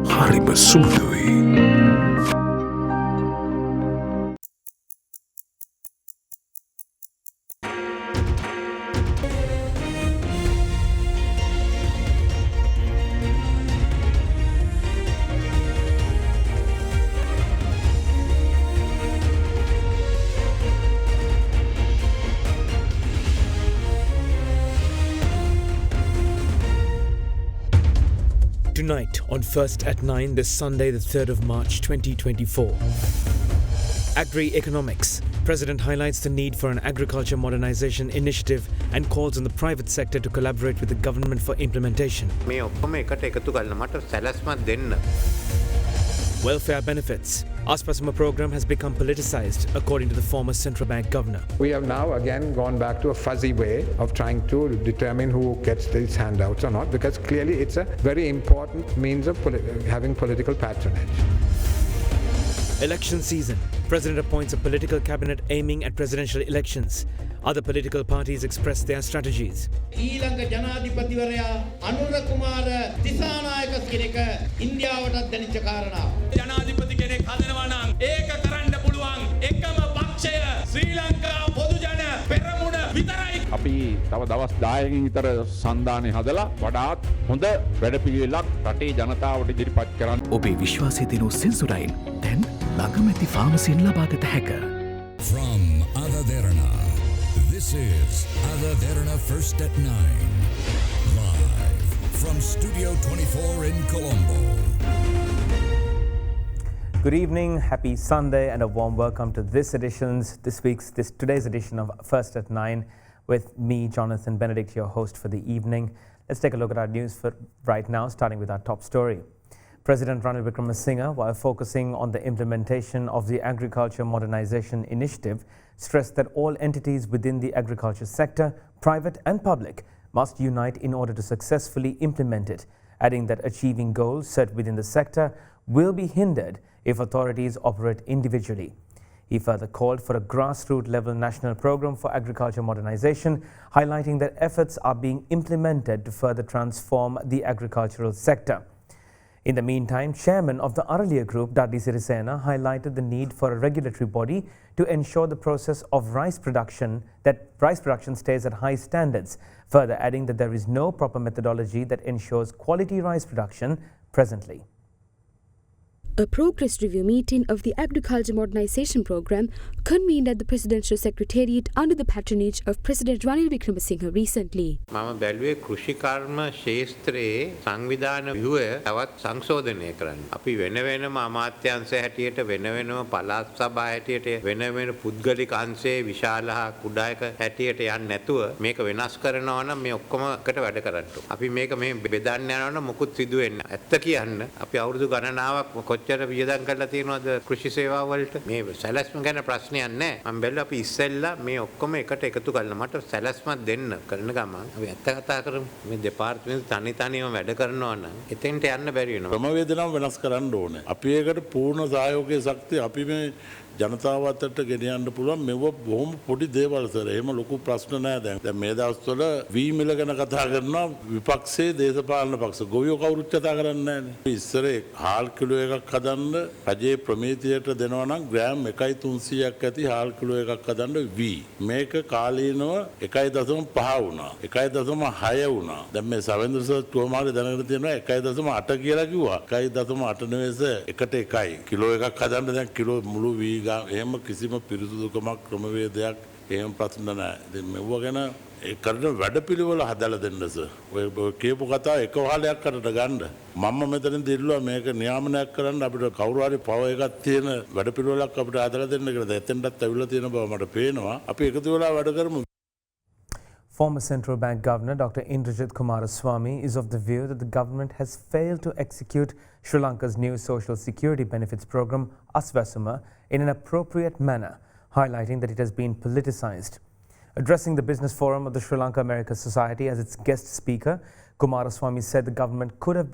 හරිම සුමුදුයි. Tonight on First at 9 this Sunday the 3rd of March 2024. Agri-economics. President highlights the need for an agriculture modernization initiative and calls on the private sector to collaborate with the government for implementation. Welfare benefits. Aspasama program has become politicized, according to the former central bank governor. We have now again gone back to a fuzzy way of trying to determine who gets these handouts or not, because clearly it's a very important means of having political patronage. Election season. President appoints a political cabinet aiming at presidential elections. Other political parties express their strategies. Lanka ජනාධිපතිවරයා අනුර කුමාර දිසානායක කෙනෙක් ඉන්දියාවටත් දැනිච්ච කාරණාව. ජනාධිපති කෙනෙක් හදනවා නම් ඒක කරන්න පුළුවන් එකම පක්ෂය ශ්‍රී ලංකා පොදු ජන පෙරමුණ විතරයි. අපි තව දවස් 10කින් විතර සන්දානේ හදලා වඩාත් හොඳ වැඩපිළිවෙලක් රටේ ජනතාවට ඉදිරිපත් කරන්න. ඔබේ විශ්වාසය දෙනු සෙන්සුරයින් දැන් ළඟම ඇති ෆාමසියෙන් ලබාගත හැක. From Derana, this is Derana First at 9. Live from Studio 24 in Colombo. Good evening, happy Sunday and a warm welcome to today's edition of First at 9 with me, Jonathan Benedict, your host for the evening. Let's take a look at our news for right now, starting with our top story. President Ranil Wickremesinghe, while focusing on the implementation of the Agriculture Modernization Initiative, stressed that all entities within the agriculture sector, private and public, must unite in order to successfully implement it, adding that achieving goals set within the sector will be hindered if authorities operate individually. He further called for a grassroots level national program for agriculture modernization, highlighting that efforts are being implemented to further transform the agricultural sector. In the meantime, Chairman of the Aralia Group, Dudley Sirisena, highlighted the need for a regulatory body to ensure the process of rice production stays at high standards, further adding that there is no proper methodology that ensures quality rice production presently. A progress review meeting of the Agriculture Modernization Program convened at the Presidential Secretariat under the patronage of President Ranil Wickremesinghe recently. මම බැලුවේ කෘෂිකර්ම ක්ෂේත්‍රයේ සංවිධාන ව්‍යුහය තවත් සංශෝධනය කරන්න. අපි වෙන වෙනම අමාත්‍යාංශ හැටියට වෙන වෙනම පළාත් සභා හැටියට වෙන වෙන පුද්ගලික අංශයේ විශාල හා කුඩායක හැටියට යන්නේ නැතුව මේක වෙනස් කරනවා නම් මේ ඔක්කොම එකට වැඩ කරන්න ඕන. අපි මේක මේ බෙදන්න යනවා නම් මොකුත් සිදු වෙන්නේ නැහැ. ඇත්ත කියන්න අපි අවුරුදු ගණනාවක් කොච්චර වියදම් කරලා තියෙනවද කෘෂි සේවා වලට මේ සැලැස්ම ගැන ප්‍රශ්නයක් නැහැ. මම බැලුවා අපි ඉස්සෙල්ලා මේ ඔක්කොම එකට එකතු කරලා මට සැලැස්මක් දෙන්න කරන ගමන් අපි ඇත්ත කතා කරමු. මේ දෙපාර්තමේන්තු තනි තනියම වැඩ කරනවා නම් එතෙන්ට යන්න බැරි වෙනවා. ක්‍රමවේදනම් වෙනස් කරන්න ඕනේ. අපි ඒකට පූර්ණ සහයෝගයේ ශක්තිය අපි මේ ජනතාව අතරට ගෙනියන්න පුළුවන්. මෙව බොහොම පොඩි දේවල් සර්. එහෙම ලොකු ප්‍රශ්න නැහැ දැන්. දැන් මේ දවස්වල වී මිල ගැන කතා කරනවා විපක්ෂයේ දේශපාලන පක්ෂ. ගොවියෝ කවුරුත් කතා කරන්නේ නැහැ. ඉස්සර හාල් කිලෝ එකක් හදන්න රජයේ ප්‍රමිතියට දෙනවා නම් ග්‍රෑම් 1.300ක් ඇති හාල් කිලෝ එකක් හදන්න වී. මේක කාලීනව 1.5 වුණා. 1.6 වුණා. දැන් මේ සවෙන්ද්‍ර සර් කොහොමද දැනගෙන තියෙනවා 1.8 කියලා කිව්වා. 1.8 නෙවෙයි 1.1යි. කිලෝ එකක් හදන්න දැන් කිලෝ මුළු වී එහෙම කිසිම පිරිසුදුකමක් ක්‍රමවේදයක් එහෙම ප්‍රශ්න නැහැ. ඉතින් මෙව ගැන ඒ කරන වැඩපිළිවෙල හදලා දෙන්න සර්. ඔය කියපු කතාව එක වහලයක් කරට ගන්න. මම මෙතනින් දිල්ලුවා මේක නියාමනයක් කරන්න අපිට කවුරු හරි පව එකක් තියෙන වැඩපිළිවෙලක් අපිට හදලා දෙන්න කියලා. එතෙන්ටත් ඇවිල්ලා තියෙන බව මට පේනවා. අපි එකතු වෙලා වැඩ කරමු. Former Central Bank Governor Dr. Indrajit Kumaraswamy is of the view that the government has failed to execute Sri Lanka's new social security benefits program, Asvasuma, in an appropriate manner, highlighting that it has been politicized. Addressing the business forum of the Sri Lanka America Society as its guest speaker, Kumaraswamy said the government could have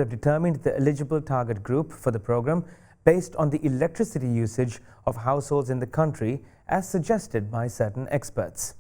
determined the eligible target group for the program based on the electricity usage of households in the country as suggested by certain experts.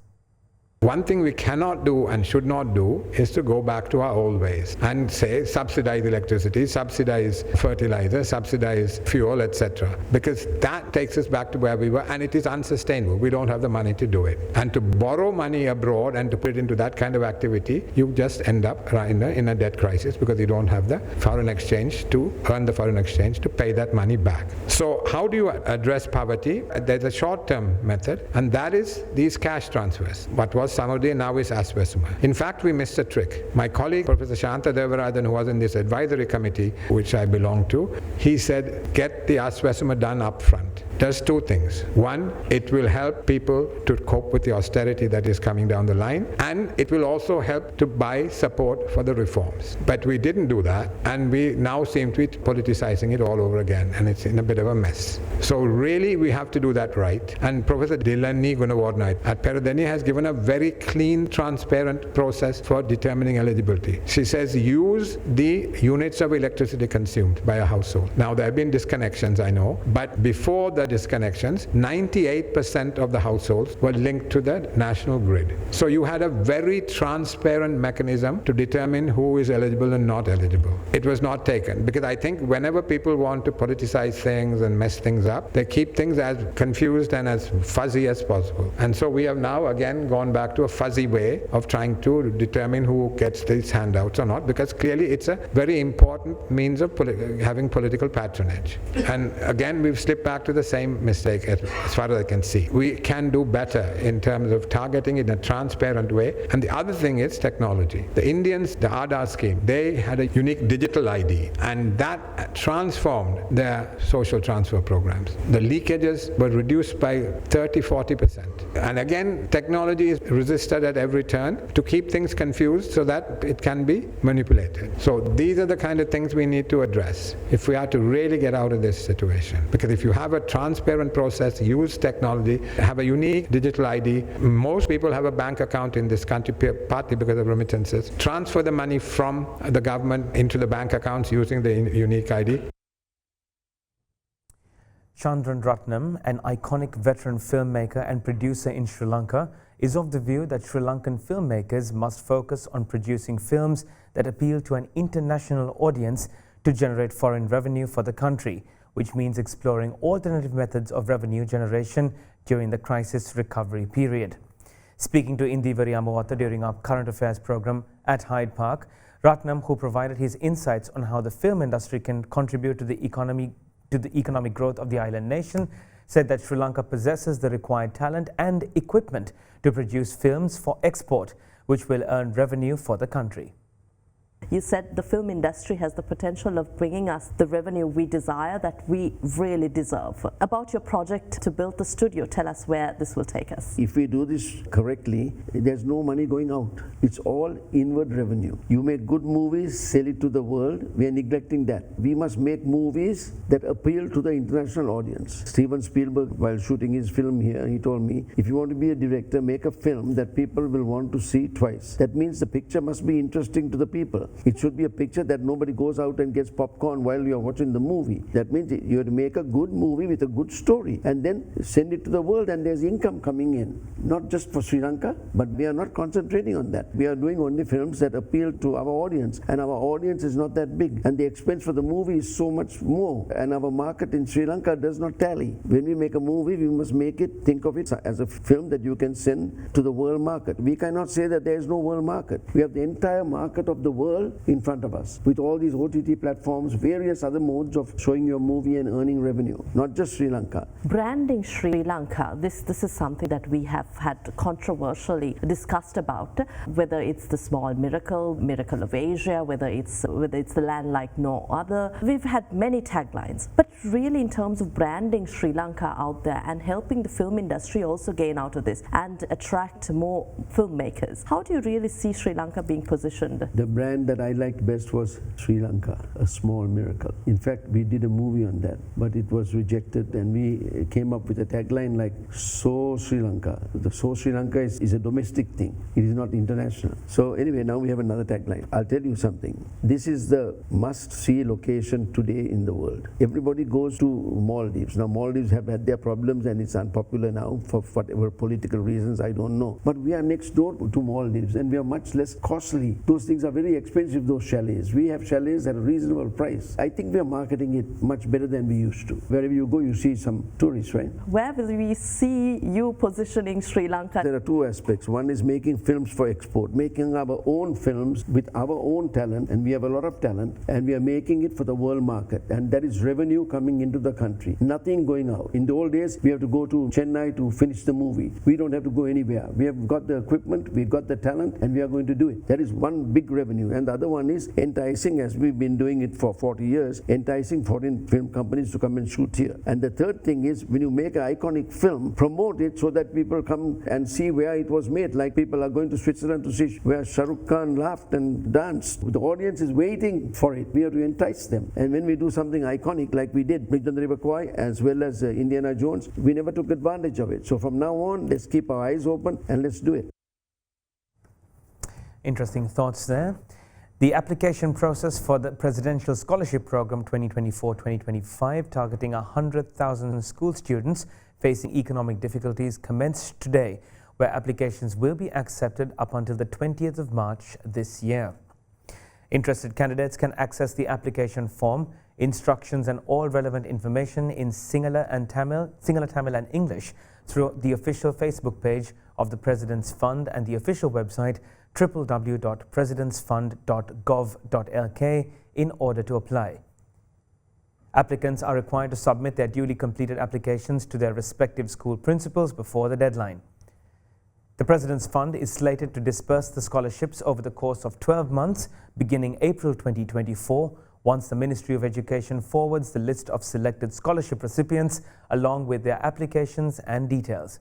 One thing we cannot do and should not do is to go back to our old ways and say subsidize electricity, subsidize fertilizer, subsidize fuel, etc. Because that takes us back to where we were, and it is unsustainable. We don't have the money to do it. And to borrow money abroad and to put it into that kind of activity, you just end up in a debt crisis because you don't have the foreign exchange to earn the foreign exchange to pay that money back. So how do you address poverty? There's a short-term method, and that is these cash transfers. What was Samudri now is Aswesuma. In fact, we missed a trick. My colleague, Professor Shanta Devarajan, who was in this advisory committee, which I belong to, he said, get the Aswesuma done up front. Does two things. One, it will help people to cope with the austerity that is coming down the line, and it will also help to buy support for the reforms. But we didn't do that, and we now seem to be politicizing it all over again, and it's in a bit of a mess. So really, we have to do that right. And Professor Dilani Gunawardena at Peradeni has given a very clean, transparent process for determining eligibility. She says use the units of electricity consumed by a household. Now, there have been disconnections, I know, but before the disconnections, 98% of the households were linked to the national grid. So you had a very transparent mechanism to determine who is eligible and not eligible. It was not taken, because I think whenever people want to politicize things and mess things up, they keep things as confused and as fuzzy as possible. And so we have now again gone back to a fuzzy way of trying to determine who gets these handouts or not, because clearly it's a very important means of having political patronage. And again, we've slipped back to the same mistake as far as I can see. We can do better in terms of targeting it in a transparent way. And the other thing is technology. The Indians, the Aadhaar scheme, they had a unique digital ID, and that transformed their social transfer programs. The leakages were reduced by 30-40%. And again, technology is resisted at every turn to keep things confused so that it can be manipulated. So these are the kind of things we need to address if we are to really get out of this situation. Because if you have a transparent process, use technology, have a unique digital ID. Most people have a bank account in this country partly because of remittances. Transfer the money from the government into the bank accounts using the unique ID. Chandran Ratnam, an iconic veteran filmmaker and producer in Sri Lanka, is of the view that Sri Lankan filmmakers must focus on producing films that appeal to an international audience to generate foreign revenue for the country, which means exploring alternative methods of revenue generation during the crisis recovery period. Speaking to Indivari Amawata during our current affairs program at Hyde Park, Ratnam, who provided his insights on how the film industry can contribute to the economic growth of the island nation, said that Sri Lanka possesses the required talent and equipment to produce films for export, which will earn revenue for the country. You said the film industry has the potential of bringing us the revenue we desire, that we really deserve. About your project to build the studio, tell us where this will take us. If we do this correctly, there's no money going out. It's all inward revenue. You make good movies, sell it to the world. We are neglecting that. We must make movies that appeal to the international audience. Steven Spielberg, while shooting his film here, he told me, if you want to be a director, make a film that people will want to see twice. That means the picture must be interesting to the people. It should be a picture that nobody goes out and gets popcorn while you are watching the movie. That means you have to make a good movie with a good story and then send it to the world, and there's income coming in. Not just for Sri Lanka, but we are not concentrating on that. We are doing only films that appeal to our audience, and our audience is not that big, and the expense for the movie is so much more, and our market in Sri Lanka does not tally. When we make a movie, we must make it, think of it as a film that you can send to the world market. We cannot say that there is no world market. We have the entire market of the world in front of us, with all these OTT platforms, various other modes of showing your movie and earning revenue, not just Sri Lanka. Branding Sri Lanka, this is something that we have had controversially discussed about, whether it's the small miracle of Asia, whether it's the land like no other. We've had many taglines, but really in terms of branding Sri Lanka out there and helping the film industry also gain out of this and attract more filmmakers, how do you really see Sri Lanka being positioned? The brand that I liked best was Sri Lanka, a small miracle. In fact, we did a movie on that, but it was rejected, and we came up with a tagline like "So Sri Lanka." The "So Sri Lanka" is a domestic thing. It is not international. So anyway, now we have another tagline. I'll tell you something. This is the must-see location today in the world. Everybody goes to Maldives. Now Maldives have had their problems and it's unpopular now for whatever political reasons, I don't know. But we are next door to Maldives and we are much less costly. Those things are very expensive, those chalets. We have chalets at a reasonable price. I think we are marketing it much better than we used to. Wherever you go, you see some tourists, right? Where will we see you positioning Sri Lanka? There are two aspects. One is making films for export, making our own films with our own talent, and we have a lot of talent, and we are making it for the world market, and that is revenue coming into the country, nothing going out. In the old days, we have to go to Chennai to finish the movie. We don't have to go anywhere. We have got the equipment, we've got the talent, and we are going to do it. That is one big revenue. And the other one is enticing, as we've been doing it for 40 years, enticing foreign film companies to come and shoot here. And the third thing is, when you make an iconic film, promote it so that people come and see where it was made. Like people are going to Switzerland to see where Shah Rukh Khan laughed and danced. The audience is waiting for it. We have to entice them. And when we do something iconic like we did Bridge on the River Kwai as well as Indiana Jones, we never took advantage of it. So from now on, let's keep our eyes open and let's do it. Interesting thoughts there. The application process for the Presidential Scholarship Program 2024-2025, targeting 100,000 school students facing economic difficulties, commenced today, where applications will be accepted up until the 20th of March this year. Interested candidates can access the application form, instructions and all relevant information in Sinhala Tamil and English through the official Facebook page of the President's Fund and the official website www.presidentsfund.gov.lk in order to apply. Applicants are required to submit their duly completed applications to their respective school principals before the deadline. The President's Fund is slated to disperse the scholarships over the course of 12 months, beginning April 2024, once the Ministry of Education forwards the list of selected scholarship recipients along with their applications and details.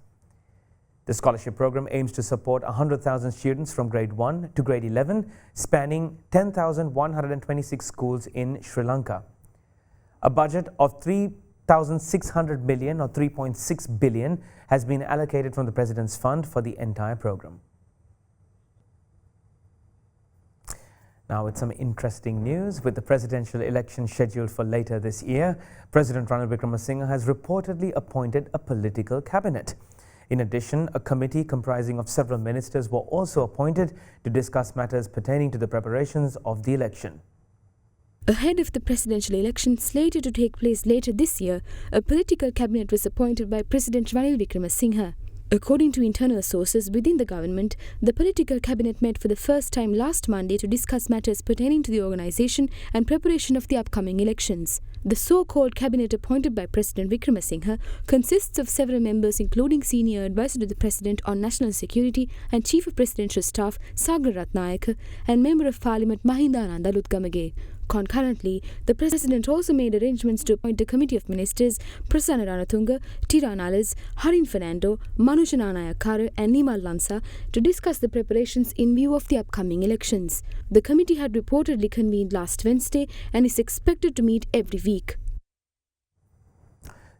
The scholarship program aims to support 100,000 students from grade 1 to grade 11, spanning 10,126 schools in Sri Lanka. A budget of 3,600 million or 3.6 billion has been allocated from the President's Fund for the entire program. Now with some interesting news. With the presidential election scheduled for later this year, President Ranil Wickremesinghe has reportedly appointed a political cabinet. In addition, a committee comprising of several ministers were also appointed to discuss matters pertaining to the preparations of the election. Ahead of the presidential election slated to take place later this year, a political cabinet was appointed by President Ranil Wickremesinghe. According to internal sources within the government, the political cabinet met for the first time last Monday to discuss matters pertaining to the organisation and preparation of the upcoming elections. The so-called cabinet appointed by President Wickremesinghe consists of several members including senior advisor to the President on National Security and Chief of Presidential Staff Sagar Ratnayaka and Member of Parliament Mahindananda Lutgamage. Concurrently, the President also made arrangements to appoint a committee of ministers Prasanna Ranatunga, Derana English, Harin Fernando, Manusha Nanayakara and Nimal Lanka to discuss the preparations in view of the upcoming elections. The committee had reportedly convened last Wednesday and is expected to meet every week.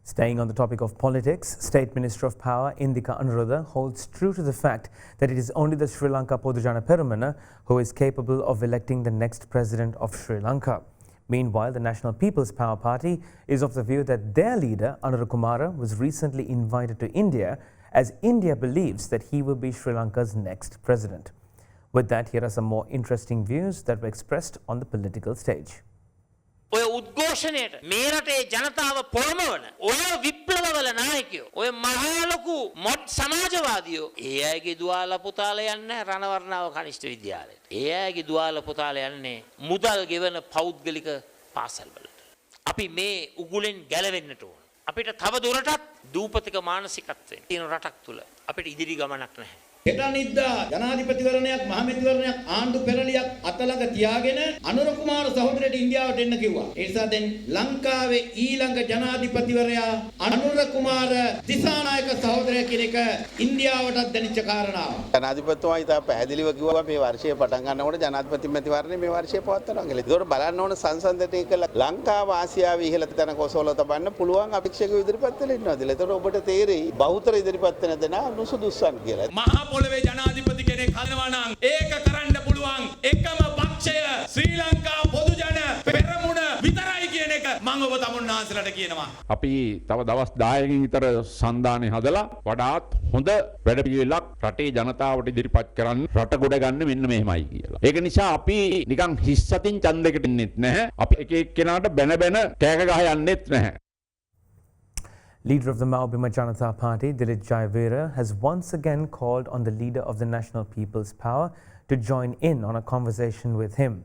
Staying on the topic of politics, State Minister of Power Indika Anuradha holds true to the fact that it is only the Sri Lanka Podujana Peramana who is capable of electing the next president of Sri Lanka. Meanwhile, the National People's Power Party is of the view that their leader, Anura Kumara, was recently invited to India as India believes that he will be Sri Lanka's next president. With that, here are some more interesting views that were expressed on the political stage. ඔය උද්ඝෝෂණයට මේ රටේ ජනතාව පොළඹවන ඔය විප්ලවවල නායකයෝ ඔය මහා ලොකු mode සමාජවාදියෝ ඒ අයගේ දුවාල පුතාලා යන්නේ රණවර්ණාව කනිෂ්ඨ විද්‍යාලයට. ඒ අයගේ දුවාල පුතාලා යන්නේ මුදල් ගෙවන පෞද්ගලික පාසල්වලට. අපි මේ උගුලෙන් ගැලවෙන්නට ඕන. අපිට තව දුරටත් දූපතික මානසිකත්වයෙන් තියෙන රටක් තුල අපිට ඉදිරි ගමනක් නැහැ. හෙටනිද්දා ජනාධිපතිවරණයක් මහමැතිවරණයක් ආණ්ඩු පෙරළියක් අතලඟ තියාගෙන අනුර කුමාර සහෝදරයට ඉන්දියාවට එන්න කිව්වා. ඒ නිසා දැන් ලංකාවේ ඊළඟ ජනාධිපතිවරයා අනුර කුමාර දිසානායක සහෝදරයා කියන එක ඉන්දියාවටත් දැනෙච්ච කාරණාවක්. ජනාධිපතිතුමා ඉතා පැහැදිලිව කිව්වා මේ වර්ෂය පටන් ගන්නකොට ජනාධිපති මැතිවරණය මේ වර්ෂය පවත්වනවා කියලා. ඒකට බලන්න ඕන සංසන්දනය කළ ලංකාව ආසියාවේ ඉහළ තැනක ඔසවලා තබන්න පුළුවන් අපේක්ෂක ඉදිරිපත් වෙලා ඉන්නවාද? ඒතකොට ඔබට තේරෙයි බහුතර ඉදිරිපත් වෙන දෙනා නුසුදුස්සන් කියලා. මහා පොළවේ ජනාධිපති කෙනෙක් හදනවා නම් ඒක කරන්න පුළුවන් එකම පක්ෂය ශ්‍රී ලංකා පොදු ජන පෙරමුණ විතරයි කියන එක මම ඔබ තමුන්නාන්සලට කියනවා. අපි තව දවස් 10කින් විතර සන්දානේ හදලා වඩාත් හොඳ වැඩපිළිවෙලක් රටේ ජනතාවට ඉදිරිපත් කරන්න රට ගොඩ ගන්න මෙන්න මෙහෙමයි කියලා. ඒක නිසා අපි නිකන් හිස් අතින් ඡන්දයකට ඉන්නෙත් නැහැ. අපි එක එක්කෙනාට බැන බැන කෑක ගහ යන්නෙත් නැහැ. Leader of the Maubima Janata Party, Dilit Jayavira, has once again called on the leader of the National People's Power to join in on a conversation with him.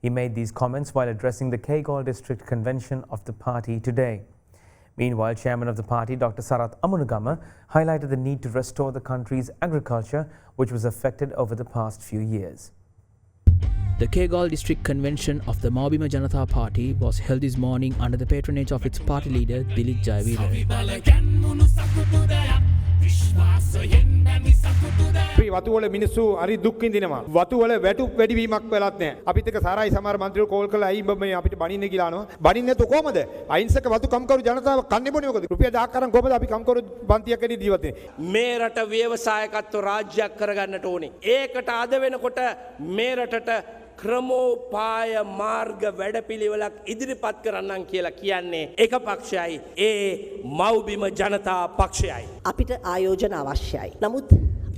He made these comments while addressing the Kegol District Convention of the party today. Meanwhile, Chairman of the party, Dr. Sarath Amunagama, highlighted the need to restore the country's agriculture, which was affected over the past few years. The Kegol District Convention of the Maubima Janata Party was held this morning under the patronage of its party leader, Dilit Jayavira. අපි වතු වල මිනිස්සු හරි දුක් විඳිනවා. වතු වල වැටු වැඩිවීමක් වෙලත් නැහැ. අපිත් එක්ක සාරයි සමහර മന്ത്രിවරු කෝල් කරලා අයි මේ අපිට බණින්න කියලා අහනවා. බණින්නේ නැතු කොහමද? අහිංසක වතු කම්කරු ජනතාව කන්නේ බොනේ මොකද? රුපියල් 1000ක් අරන් කොහමද අපි කම්කරු පන්තියක් එදී ජීවත් වෙන්නේ? මේ රට ව්‍යවසායකත්ව රාජ්‍යයක් කරගන්නට ඕනේ. ඒකට අද වෙනකොට මේ රටට ක්‍රමෝපාය මාර්ග වැඩපිළිවෙලක් ඉදිරිපත් කරන්නම් කියලා කියන්නේ එක පක්ෂයයි ඒ මව්බිම ජනතා පක්ෂයයි. අපිට ආයෝජන අවශ්‍යයි. නමුත්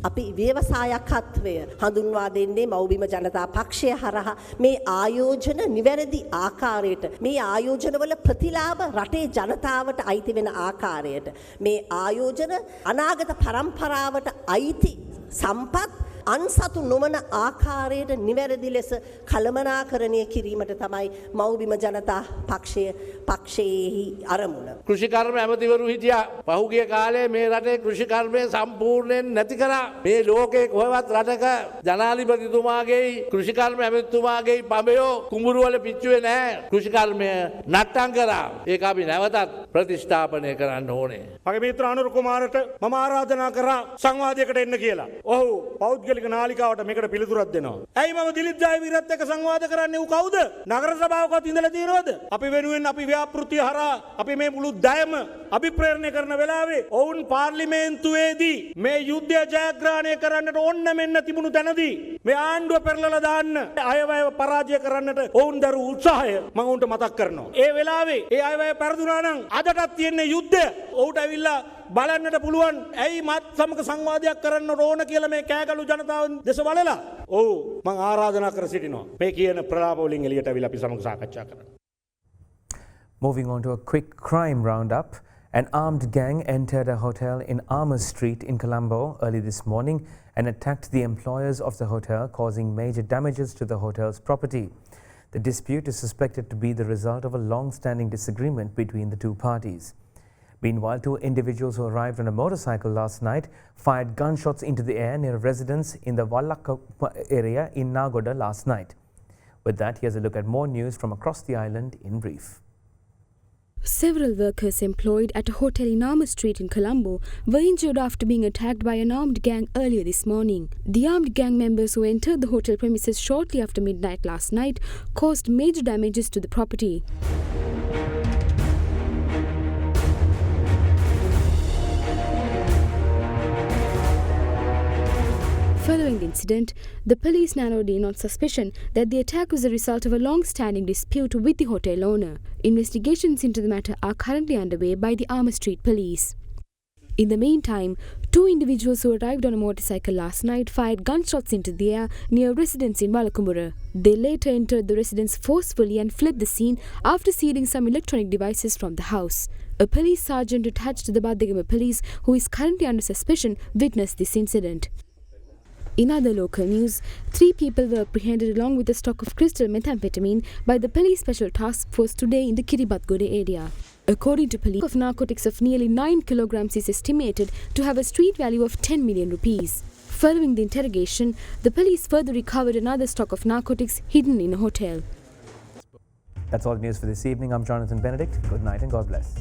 අපි ව්‍යවසායකත්වය හඳුන්වා දෙන්නේ මව්බිම ජනතා පක්ෂය හරහා මේ ආයෝජන නිවැරදි ආකාරයට මේ ආයෝජනවල ප්‍රතිලාභ රටේ ජනතාවට අයිති වෙන ආකාරයට මේ ආයෝජන අනාගත පරම්පරාවට අයිති සම්පත් අන්සතු නොවන ආකාරයට නිවැරදි ලෙස කළමනාකරණය කිරීමට තමයි මව්බිම ජනතා පක්ෂයේහි අරමුණ. කෘෂිකර්ම ඇමතිවරු හිටියා. පහුගිය කාලේ මේ රටේ කෘෂිකර්මය සම්පූර්ණයෙන් නැති කරා. මේ ලෝකේ කොහෙවත් රටක ජනාධිපතිතුමාගේ කෘෂිකර්ම ඇමතිතුමාගේ පඹයෝ කුඹුරු වල පිච්චුවේ නැහැ. කෘෂිකර්මය නට්ටම් කරා. ඒක අපි නැවතත් ප්‍රතිස්ථාපනය කරන්න ඕනේ. මගේ මිත්‍ර අනුර කුමාරට මම ආරාධනා කරා සංවාදයකට එන්න කියලා. ඔහු පෞද්ගලික නාලිකාවට මේකට පිළිතුරක් දෙනවා. ඇයි මම දිලිත් ජයවීරත් එක්ක සංවාද කරන්නේ? ඌ කවුද? නගර සභාවකවත් ඉඳලා තියෙනවද? අපි වෙනුවෙන් අපි ව්‍යාපෘතිය හරහා අපි මේ මුළු දයම අභිප්‍රේරණය කරන වෙලාවේ ඔවුන් පාර්ලිමේන්තුවේදී මේ යුද්ධය ජයග්‍රහණය කරන්නට ඕන්න මෙන්න තිබුණු තැනදී මේ ආණ්ඩුව පෙරලලා දාන්න අයවැය පරාජය කරන්නට ඔවුන් දරු උත්සාහය මම උන්ට මතක් කරනවා. ඒ වෙලාවේ ඒ අයවැය පෙරදුනා නම් අදටත් තියෙන්නේ යුද්ධය. ඔහුට ඇවිල්ලා බලන්නට පුළුවන් ඇයි මත් සමග සංවාදයක් කරන්න ඕන කියලා මේ කෑගලු ජනතාව දෙස බලලා. ඔව් මම ආරාධනා කර සිටිනවා. මේ කියන ප්‍රලාප වලින් එළියට අවිලා අපි සමග සාකච්ඡා කරන්න. Moving on to a quick crime roundup. An armed gang entered a hotel in Armour Street in Colombo early this morning and attacked the employers of the hotel, causing major damages to the hotel's property. The dispute is suspected to be the result of a long-standing disagreement between the two parties. Meanwhile, two individuals who arrived on a motorcycle last night fired gunshots into the air near a residence in the Lanka area in Nagoda last night. With that, here's a look at more news from across the island in brief. Several workers employed at a hotel in Armour Street in Colombo were injured after being attacked by an armed gang earlier this morning. The armed gang members who entered the hotel premises shortly after midnight last night caused major damages to the property. Following the incident, the police narrowed in on suspicion that the attack was a result of a long-standing dispute with the hotel owner. Investigations into the matter are currently underway by the Armour Street police. In the meantime, two individuals who arrived on a motorcycle last night fired gunshots into the air near a residence in Valakumbura. They later entered the residence forcefully and fled the scene after stealing some electronic devices from the house. A police sergeant attached to the Badegama police, who is currently under suspicion, witnessed this incident. In other local news, 3 people were apprehended along with a stock of crystal methamphetamine by the police special task force today in the Kiribatgode area. According to police, of narcotics of nearly 9 kilograms is estimated to have a street value of 10 million rupees. Following the interrogation, the police further recovered another stock of narcotics hidden in a hotel. That's all the news for this evening. I'm Jonathan Benedict. Good night and God bless.